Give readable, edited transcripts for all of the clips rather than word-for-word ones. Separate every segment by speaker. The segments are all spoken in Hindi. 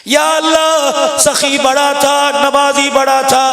Speaker 1: या अल्लाह, सखी बड़ा था, नमाजी बड़ा था,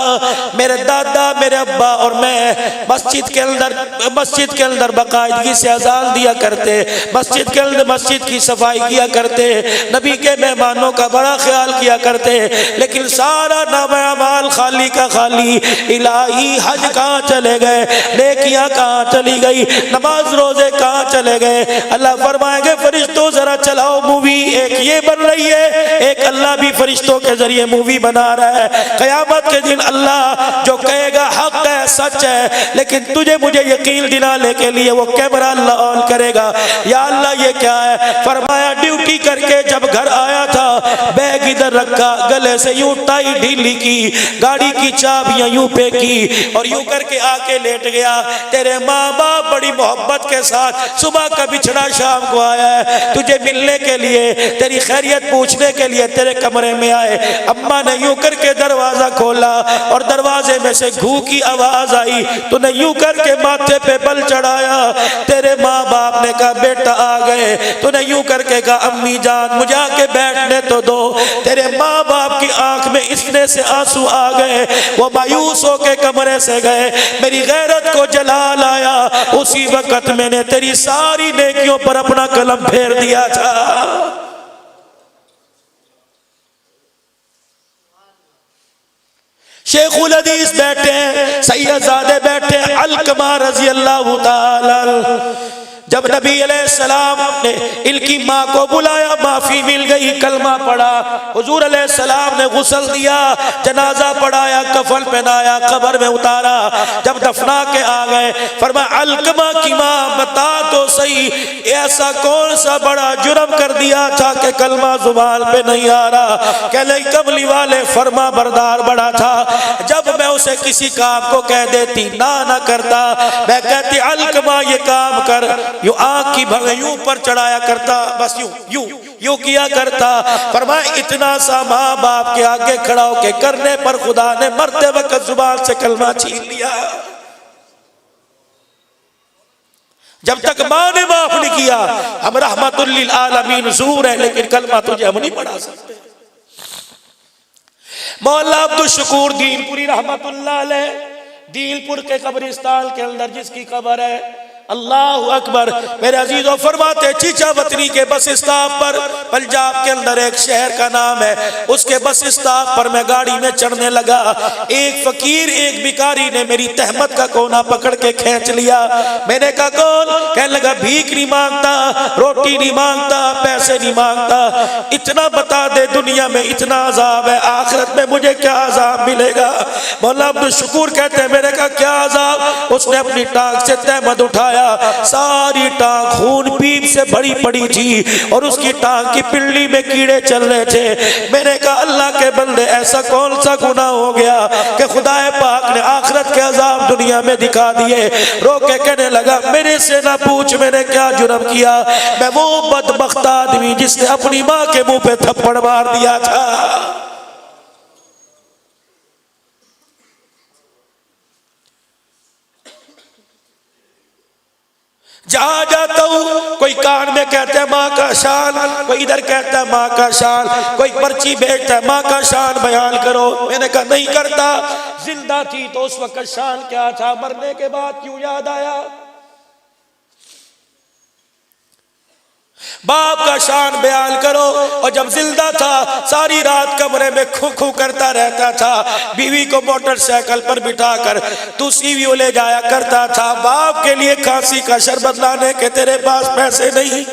Speaker 1: मेरे दादा, मेरे अब्बा और मैं मस्जिद के अंदर बाकायदगी से अजान दिया करते, मस्जिद के अंदर मस्जिद की सफाई किया करते, नबी के मेहमानों का बड़ा ख्याल किया करते, लेकिन सारा नामाल खाली का खाली। इलाही, हज कहाँ चले गए, नेकियां कहाँ चली गई, नमाज रोजे कहाँ चले गए। अल्लाह फरमाएंगे फरिश्तों जरा चलाओ मूवी, एक ये बन रही है, एक अल्लाह भी फरिश्तों के जरिए मूवी बना रहा है। क़यामत के दिन अल्लाह जो कहेगा हक है, सच है, लेकिन तुझे मुझे यकीन दिलाने के लिए वो कैमरा अल्लाह ऑन करेगा। या अल्लाह ये क्या है? फरमाया ड्यूटी करके जब घर आया था, बैग इधर रखा, गले से यूं टाई ढीली की, गाड़ी की चाबियां यूं फेंकी और यूं करके आके लेट गया। तेरे माँ बाप बड़ी मोहब्बत के साथ सुबह का बिछड़ा शाम को आया है तुझे मिलने के लिए, तेरी खैरियत पूछने के लिए तेरे कमरे में आए। अम्मा ने यूं करके दरवाजा खोला और दरवाजे में से घू की आवाज आई, तूने यूं करके माथे पे बल चढ़ाया। तेरे माँ बाप ने कहा बेटा आ गए। तूने यूं करके कहा अम्मी जान मुझे आके बैठने तो दो। तेरे माँ बाप की आंख में इतने से आंसू आ गए, वो मायूस होके कमरे से गए। मेरी गैरत को जलाल आया, उसी वक्त मैंने तेरी सारी नेकियों पर अपना कलम फेर दिया था। शेखुल हदीस बैठे हैं, सैयदजादे बैठे हैं, अलकमा रजी अल्लाह ताला। जब नबी अलैहिस्सलाम ने इनकी माँ को बुलाया, माफी मिल गई, कलमा पढ़ा, हुजूर अलैहिस्सलाम ने गुस्ल दिया, जनाजा पढ़ाया, कफन पहनाया, कब्र में उतारा। जब दफना के आ गए, फरमाया अलकमा की माँ बता तो सही, ऐसा कौन सा बड़ा जुर्म कर दिया था कि कलमा जुबान पे नहीं आ रहा? कहले कमली वाले फरमा बरदार बड़ा था, जब मैं उसे किसी काम को कह देती ना करता, मैं कहती अलकमा ये काम कर, यूं आंख की भंग यूं पर चढ़ाया करता, बस यूं यूं यूं किया करता। फरमाया इतना सा माँ बाप के आगे खड़ा होके करने पर खुदा ने मरते वक्त जुबान से कलमा छीन लिया। जब तक माँ ने माफ नहीं किया, हम रहमतुल लिल आलमीन ज़ूर है, लेकिन कलमा तुझे हम नहीं पढ़ा सकते। मौला अब्दुल शकूर दीनपुरी रहमतुल्लाह अलैह, दीनपुर के कब्रिस्तान के अंदर जिसकी कब्र है, अल्लाह अकबर। मेरे अजीजों फरमाते चीचा वतनी के बस स्टॉप पर, पंजाब के अंदर एक शहर का नाम है, उसके बस स्टॉप पर मैं गाड़ी में चढ़ने लगा। एक फकीर, एक भिखारी ने मेरी तहमत का कोना पकड़ के खींच लिया। मैंने कहा कौन? कहने लगा भीख नहीं मांगता, रोटी नहीं मांगता, पैसे नहीं मांगता, इतना बता दे दुनिया में इतना अजाब है, आखिरत में मुझे क्या अजाब मिलेगा? मौला अब्दुल शकूर कहते हैं मैंने कहा क्या अजाब? उसने अपनी टांग से तहमत उठाया, सारी टांग खून पीप से भरी पड़ी थी और उसकी टांग की पिल्ली में कीड़े चल रहे थे। मैंने कहा अल्लाह के बंदे ऐसा कौन सा गुनाह हो गया कि खुदाए पाक ने आखिरत के अजाब दुनिया में दिखा दिए? रो के कहने लगा मेरे से ना पूछ मैंने क्या जुर्म किया, मैं वो बदबख्त आदमी जिसने अपनी माँ के मुंह पे थप्पड़ मार दिया था। जहां जाता हूं कोई कान में कहता है माँ का शान, कोई इधर कहता है माँ का शान, कोई पर्ची भेजता है माँ का शान बयान करो। मैंने कहा नहीं करता, जिंदा थी तो उस वक्त शान क्या था, मरने के बाद क्यों याद आया? बाप का शान बयान करो। और जब जिंदा था सारी रात कमरे में खू खू करता रहता था, बीवी को मोटरसाइकिल पर बिठाकर दूसरी भी ले जाया करता था। बाप के लिए खांसी का शरबत लाने के तेरे पास पैसे नहीं,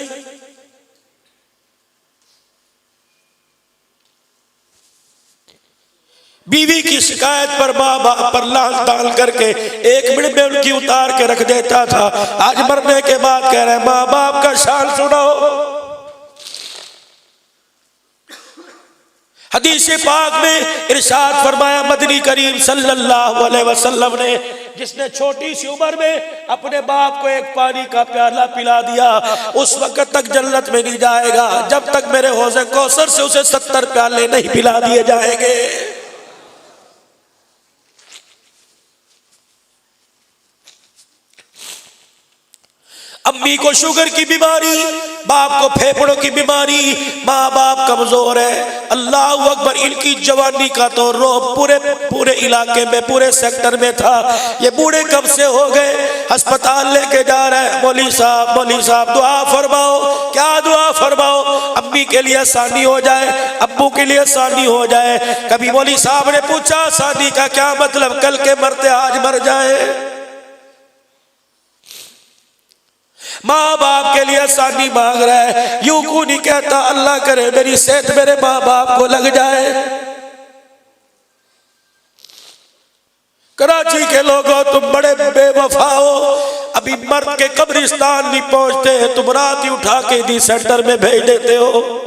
Speaker 1: बीवी की शिकायत पर माँ बाप पर लाल ताल करके एक मिनट में उनकी उतार के रख देता था। आज मरने के बाद कह रहे माँ बाप का शान सुनो। हदीस पाक में इरशाद फरमाया मदनी करीम सल्लल्लाहु अलैहि वसल्लम ने, जिसने छोटी सी उम्र में अपने बाप को एक पानी का प्याला पिला दिया उस वक्त तक जन्नत में नहीं जाएगा जब तक मेरे हौज़े कौसर से उसे 70 प्याले नहीं पिला दिए जाएंगे। अम्मी को शुगर की बीमारी, बाप को फेफड़ों की बीमारी, माँ बाप कमजोर है। अल्लाह अकबर, इनकी जवानी का तो रोब पूरे इलाके में, पूरे सेक्टर में था। ये बूढ़े कब से हो गए, अस्पताल लेके जा रहे हैं। मौली साहब दुआ फरमाओ। क्या दुआ फरमाओ? अम्मी के लिए आसानी हो जाए, अब्बू के लिए आसानी हो जाए। कभी मौली साहब ने पूछा आसानी का क्या मतलब, कल के मरते आज मर जाए। माँ बाप के लिए आसानी मांग रहा है, यूं क्यों नहीं कहता अल्लाह करे मेरी सेहत मेरे माँ बाप को लग जाए। कराची के लोगों तुम बड़े बेवफा हो, अभी मर्द के कब्रिस्तान नहीं पहुंचते, तुम रात ही उठा के दी सेंटर में भेज देते हो।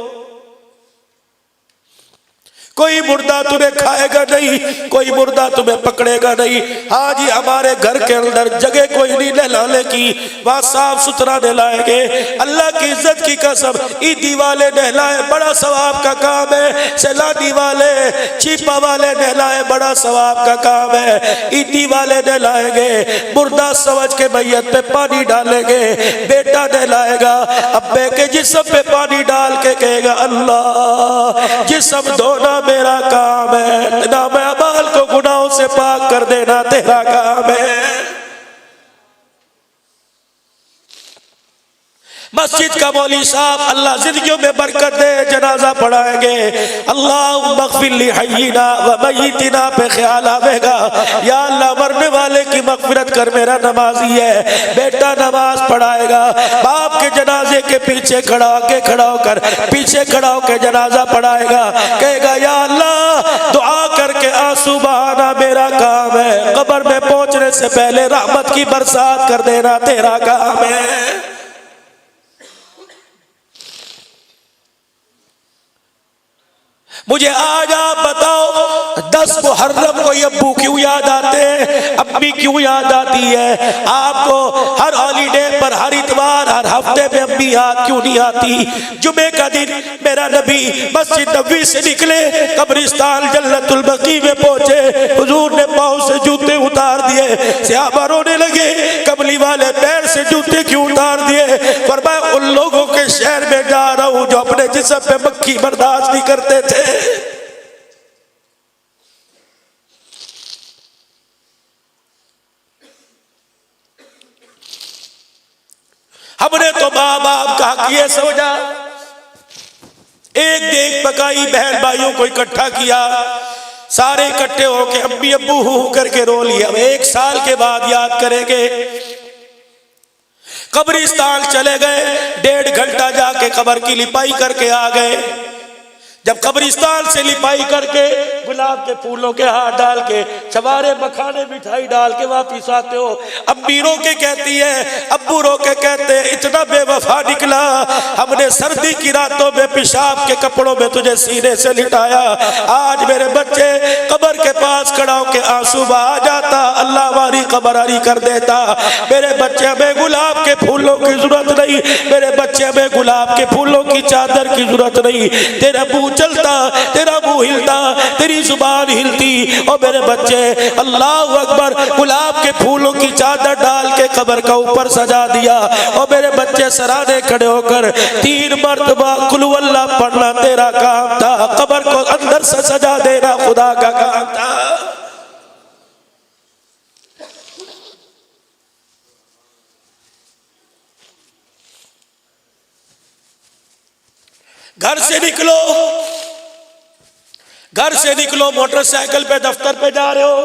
Speaker 1: कोई मुर्दा तुम्हें खाएगा नहीं, कोई मुर्दा तुम्हें पकड़ेगा नहीं। हाँ जी, हमारे घर के अंदर जगह कोई नहीं नहलाने की, वहां साफ सुथरा नहलाएंगे। अल्लाह की इज्जत की कसम, ईदी वाले नहलाए बड़ा सवाब का काम है। सैलानी वाले, चीपा वाले नहलाए बड़ा सवाब का काम है। ईदी वाले नहलाएंगे, मुर्दा समझ के मैयत पे पानी डालेंगे। बेटा नहलाएगा, अब्बे के जिस्म पे पानी डाल के कहेगा अल्लाह जिस्म धोना मेरा काम है, ना मैं अमाल को गुनाहों से पाक कर देना तेरा काम है। मस्जिद का मौली साहब अल्लाह जिंदगियों में बरकत दे, जनाजा पढ़ाएंगे। अल्लाह मग़फ़िर ली हय्यिना व मय्यितिना पे ख्याल आवेगा। या अल्लाह मरने वाले की मग़फ़िरत कर, मेरा नमाजी है। बेटा नमाज पढ़ाएगा, बाप के जनाजे के पीछे खड़ा होकर पीछे खड़ा होकर जनाजा पढ़ाएगा। कहेगा या अल्लाह दुआ करके आंसू बहाना मेरा काम है, कब्र में पहुंचने से पहले रहमत की बरसात कर देना तेरा काम है। मुझे आज आप बताओ 10 मुहर्रम को अब्बू क्यों याद आते हैं, अम्मी क्यों याद आती है? आपको हर हॉलीडे पर, हर इतवार, हर हफ्ते में अम्मी याद क्यों नहीं आती? जुमे का दिन मेरा नबी मस्जिद नबवी से निकले, कब्रिस्तान जन्नतुल बकी में पहुंचे, हुजूर ने पाँव से जूते उतार दिए। सहाबा रोने लगे, कमली वाले पैर से जूते क्यों उतार दिए? फरमाया उन लोगों के शहर में जा रहा हूं जो अपने जिस्म पे मक्खी बर्दाश्त नहीं करते थे। हमने तो माँ बाप का हक ये समझा, एक देख पकाई, बहन भाइयों को इकट्ठा किया, सारे इकट्ठे होके अम्मी अब्बू हू करके रो लिया। अब 1 साल के बाद याद करेंगे। कब्रिस्तान चले गए, 1.5 घंटा जाके कब्र की लिपाई करके आ गए। जब कब्रिस्तान से लिपाई करके गुलाब के फूलों के हाथ डाल के, चवारे मखाने मिठाई डाल के वापिस आते हो, अम्मी रो के कहती है, अब्बू रो के कहते हैं इतना बेवफा निकला, हमने सर्दी की रातों में पेशाब के कपड़ों में तुझे सीने से लिटाया। आज मेरे बच्चे कब्र के पास खड़ा होके आंसू बहा जाता, अल्लाह हमारी कब्र हरी कर देता। मेरे बच्चे हमें गुलाब के फूलों की जरूरत नहीं, मेरे बच्चे हमें गुलाब के फूलों की चादर की जरूरत नहीं। तेरा मुंह चलता, तेरा मुंह हिलता, तेरी जुबान हिलती, और मेरे बच्चे अल्लाह अकबर गुलाब के फूलों की चादर डाल के कब्र का ऊपर सजा दिया। और मेरे बच्चे सराहने खड़े होकर 3 मरतबा कुल हुवल्लाह पढ़ना तेरा काम था, कब्र को अंदर से सजा देना खुदा का काम था। घर से निकलो, मोटरसाइकिल पे दफ्तर पे जा रहे हो,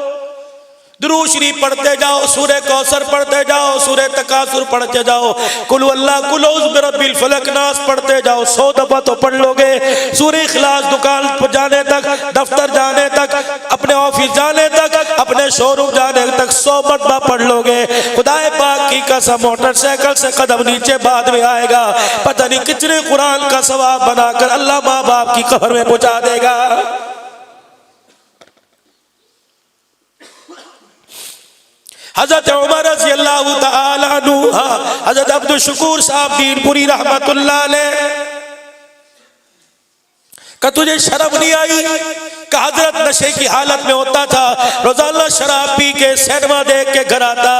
Speaker 1: दुरूद शरीफ पढ़ते जाओ, सूरह कौसर पढ़ते जाओ, सूरह तकासुर पढ़ते जाओ, कुल अल्लाह कुल औज़ बिरब्बिल फलक नास पढ़ते जाओ। 100 दफा तो पढ़ लोगे। सूरह इखलास दुकान पर जाने तक, दफ्तर जाने तक, अपने ऑफिस जाने तक, अपने शोरूम जाने तक 100 मरतबा पढ़ लोगे। खुदाए पाक की कसम, मोटरसाइकिल से कदम नीचे बाद में आएगा, पता नहीं कितने कुरान का सवाब बनाकर अल्लाह माँ बाप की कब्र में पहुंचा देगा। हजरत उमर रज़ी अल्लाह तआला अन्हु, हजरत अब्दुल शुकूर साहब दीनपुरी रहमतुल्लाह अलैह का तुझे शर्म नहीं आई? का हजरत नशे की हालत में होता था, रोजाना शराब पी के सिनेमा देख के घर आता,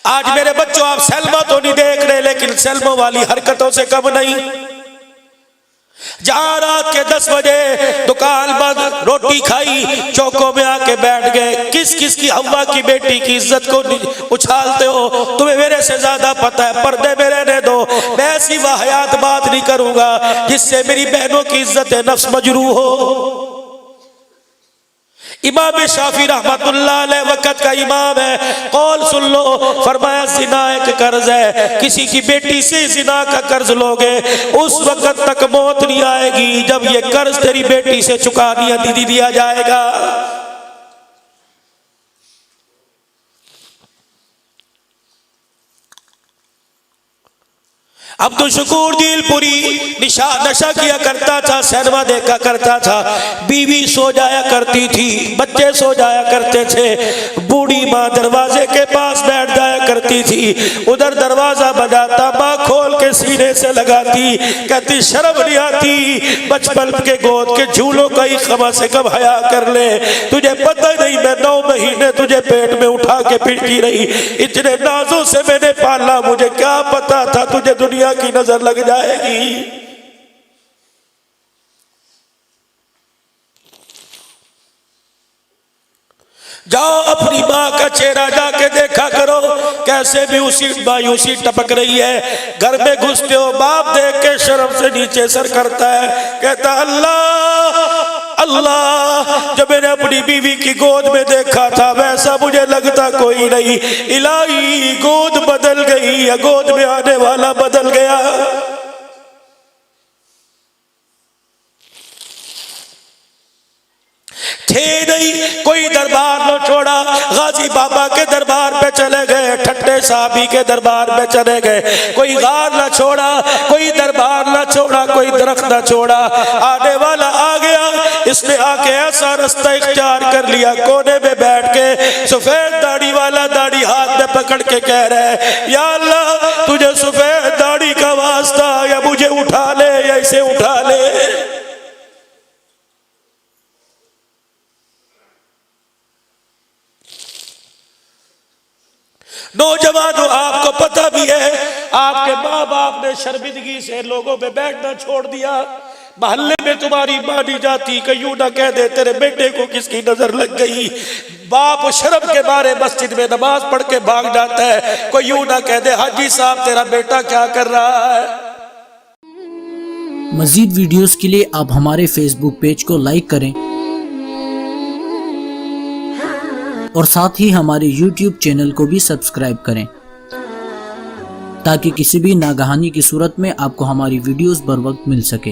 Speaker 1: आज मेरे बच्चों, आप सलमा तो नहीं देख रहे, लेकिन सलमा वाली हरकतों से कम नहीं। जहां रात के 10 बजे दुकान बंद, रोटी खाई, चौकों में आके बैठ गए, किस किस की हवा की बेटी की इज्जत को उछालते हो, तुम्हें मेरे से ज्यादा पता है। पर्दे में रहने दो, मैं ऐसी वाहियात बात नहीं करूंगा जिससे मेरी बहनों की इज्जत नफ्स मजरूह हो। इमाम शाफी रहमतुल्लाह अलैह वक़्त का इमाम है, कौल सुन लो, फरमाया जिना एक कर्ज है, किसी की बेटी से जिना का कर्ज लोगे उस वक़्त तक मौत नहीं आएगी जब ये कर्ज तेरी बेटी से चुका दिया जाएगा। अब्दुल शकूर दिलपुरी नशा किया करता था, सिनेमा देखा करता था, बीवी सो जाया करती थी, बच्चे सो जाया करते थे, बूढ़ी माँ दरवाजे के पास बैठ जाया करती थी, उधर दरवाजा बजाता, माँ खोल के सीने से लगाती, कहती शर्म नहीं आती, बचपन के गोद के झूलों का ही कम से कम हया कर ले, तुझे पता नहीं मैं 9 महीने तुझे पेट में उठा के पीटती रही, इतने नाजों से मैंने पाला, मुझे क्या पता था तुझे दुनिया की नजर लग जाएगी। जाओ अपनी माँ का चेहरा जाके देखा करो, कैसे भी उसी मायूसी टपक रही है। घर में घुसते हो, बाप देख के शर्म से नीचे सर करता है, कहता अल्लाह अल्लाह, जब मैंने अपनी बीवी की गोद में देखा था वैसा मुझे लगता कोई नहीं, इलाही गोद बदल गई या गोद में आने वाला बदल गया। थे नहीं कोई दरबार न छोड़ा, गाजी बाबा के दरबार पे चले गए, ठट्टे साहबी के दरबार पे चले गए, कोई गार न छोड़ा, कोई दरबार न छोड़ा, कोई दरख्त न छोड़ा, आने वाला आ गया, इसने आके ऐसा रास्ता इख्तियार कर लिया, कोने में बैठ के सफेद दाढ़ी वाला दाढ़ी हाथ में पकड़ के कह रहा है, या अल्लाह तुझे सफेद दाढ़ी का वास्ता, या मुझे उठा ले या इसे उठा ले। नौजवानों, आपको पता भी है आपके माँ बाप ने शर्मिंदगी से लोगों में बैठना छोड़ दिया, मोहल्ले में तुम्हारी मानी जाती, कहीं ना कह दे तेरे बेटे को किसकी नजर लग गई, बाप शर्म के मारे मस्जिद में नमाज पढ़ के भाग जाता है, कोई यूं ना कह दे हाजी साहब तेरा बेटा क्या कर रहा है।
Speaker 2: मजीद वीडियोस के लिए आप हमारे फेसबुक पेज को लाइक करें और साथ ही हमारे YouTube चैनल को भी सब्सक्राइब करें, ताकि किसी भी नागहानी की सूरत में आपको हमारी वीडियोस बर वक्त मिल सके।